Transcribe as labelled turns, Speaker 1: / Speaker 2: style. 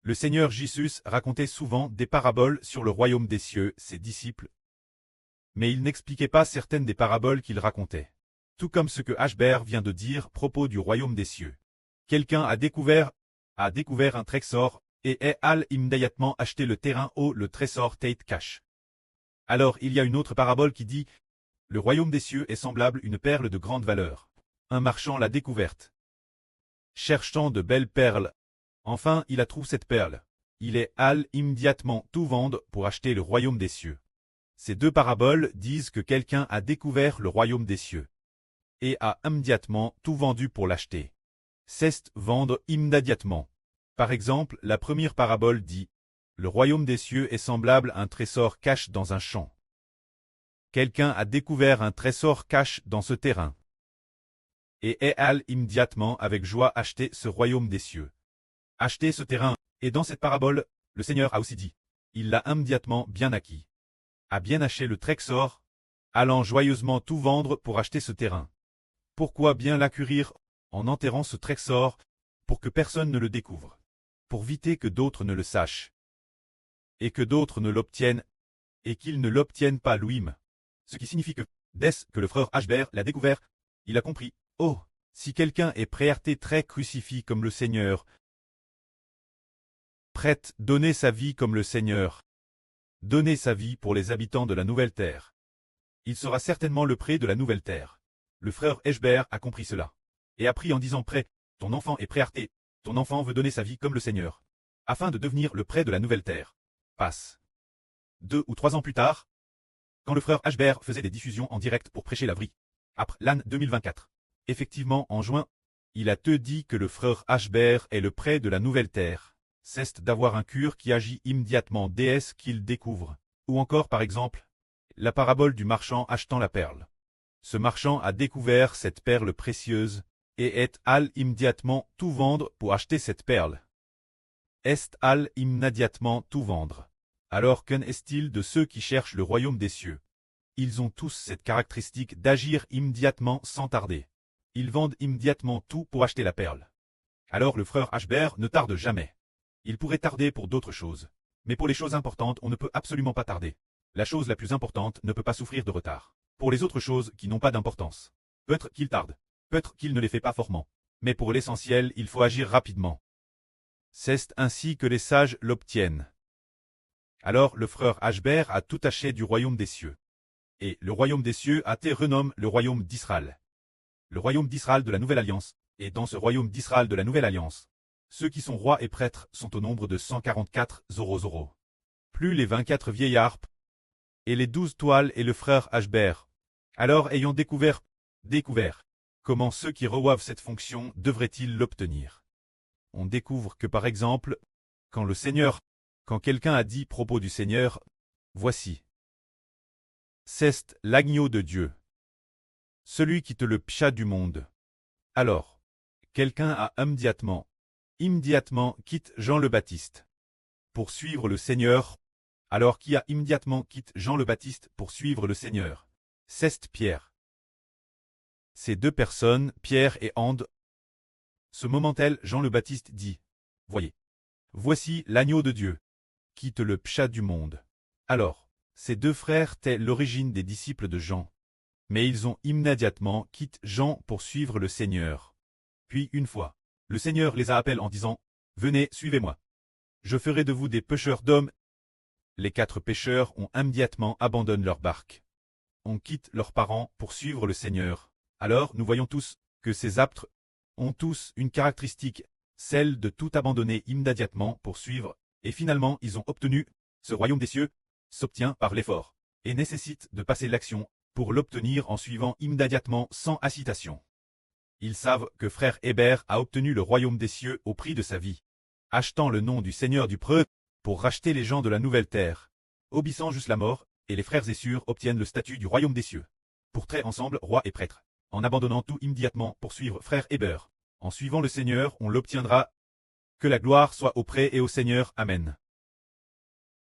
Speaker 1: Le Seigneur Jésus racontait souvent des paraboles sur le royaume des cieux, ses disciples, mais il n'expliquait pas certaines des paraboles qu'il racontait. Tout comme ce que Ashbert vient de dire à propos du royaume des cieux. Quelqu'un a découvert un trésor et est allé immédiatement acheter le terrain où le trésor était caché. Alors il y a une autre parabole qui dit « Le royaume des cieux est semblable à une perle de grande valeur. Un marchand l'a découverte. Cherchant de belles perles, enfin il a trouvé cette perle. Il est allé immédiatement tout vendre pour acheter le royaume des cieux. » Ces deux paraboles disent que quelqu'un a découvert le royaume des cieux et a immédiatement tout vendu pour l'acheter. C'est vendre immédiatement. Par exemple, la première parabole dit « Le royaume des cieux est semblable à un trésor caché dans un champ. Quelqu'un a découvert un trésor caché dans ce terrain et est allé immédiatement avec joie acheter ce royaume des cieux. Acheter ce terrain, et dans cette parabole, le Seigneur a aussi dit « Il l'a immédiatement bien acquis. A bien acheté le trésor, allant joyeusement tout vendre pour acheter ce terrain. Pourquoi bien l'acquérir en enterrant ce trésor pour que personne ne le découvre, pour éviter que d'autres ne le sachent, et que d'autres ne l'obtiennent, et qu'il ne l'obtienne pas lui-même. » Ce qui signifie que, dès que le frère Ashbert l'a découvert, il a compris, oh, si quelqu'un est prêt à être très crucifié comme le Seigneur, prête à donner sa vie comme le Seigneur, donner sa vie pour les habitants de la nouvelle terre, il sera certainement le prêt de la nouvelle terre. Le frère Ashbert a compris cela, et a pris en disant prêt, ton enfant est prêt à arrêter, ton enfant veut donner sa vie comme le Seigneur, afin de devenir le prêt de la nouvelle terre. Passe. 2 ou 3 ans plus tard, quand le frère Ashbert faisait des diffusions en direct pour prêcher la vie, après l'an 2024, effectivement en juin, il a te dit que le frère Ashbert est le prêt de la nouvelle terre, c'est d'avoir un cure qui agit immédiatement dès qu'il découvre, ou encore par exemple, la parabole du marchand achetant la perle. Ce marchand a découvert cette perle précieuse, et est allé immédiatement tout vendre pour acheter cette perle. Est allé immédiatement tout vendre. Alors qu'en est-il de ceux qui cherchent le royaume des cieux? Ils ont tous cette caractéristique d'agir immédiatement sans tarder. Ils vendent immédiatement tout pour acheter la perle. Alors le frère Ashbert ne tarde jamais. Il pourrait tarder pour d'autres choses. Mais pour les choses importantes, on ne peut absolument pas tarder. La chose la plus importante ne peut pas souffrir de retard. Pour les autres choses qui n'ont pas d'importance, peut-être qu'il tarde, peut-être qu'il ne les fait pas fortement. Mais pour l'essentiel, il faut agir rapidement. C'est ainsi que les sages l'obtiennent. Alors le frère Ashbert a tout acheté du royaume des cieux. Et le royaume des cieux a été renommé le royaume d'Israël. Le royaume d'Israël de la Nouvelle Alliance, et dans ce royaume d'Israël de la Nouvelle Alliance, ceux qui sont rois et prêtres sont au nombre de 144 000. Plus les 24 vieillards, et les 12 toiles et le frère Ashbert. Alors ayant découvert, comment ceux qui reçoivent cette fonction devraient-ils l'obtenir? On découvre que par exemple, quand quelqu'un a dit à propos du Seigneur, voici. C'est l'agneau de Dieu. Celui qui te le pécha du monde. Alors, quelqu'un a immédiatement quitte Jean le Baptiste pour suivre le Seigneur. Alors qui a immédiatement quitté Jean le Baptiste pour suivre le Seigneur? C'est Pierre. Ces deux personnes, Pierre et Ande, ce moment-là, Jean le Baptiste dit, voyez, voici l'agneau de Dieu, qui te le pécha du monde. Alors, ces deux frères étaient l'origine des disciples de Jean. Mais ils ont immédiatement quitté Jean pour suivre le Seigneur. Puis une fois, le Seigneur les a appelés en disant, venez, suivez-moi. Je ferai de vous des pêcheurs d'hommes. Les 4 pêcheurs ont immédiatement abandonné leur barque. On quitte leurs parents pour suivre le Seigneur. Alors nous voyons tous que ces apôtres ont tous une caractéristique, celle de tout abandonner immédiatement pour suivre, et finalement ils ont obtenu, ce royaume des cieux, s'obtient par l'effort, et nécessite de passer l'action pour l'obtenir en suivant immédiatement sans hésitation. Ils savent que frère Hébert a obtenu le royaume des cieux au prix de sa vie, achetant le nom du Seigneur du preux, pour racheter les gens de la nouvelle terre, obéissant jusqu'à la mort, et les frères Essur obtiennent le statut du royaume des cieux. Pour traiter ensemble roi et prêtre, en abandonnant tout immédiatement pour suivre frère Hébert. En suivant le Seigneur, on l'obtiendra. Que la gloire soit au près et au Seigneur. Amen.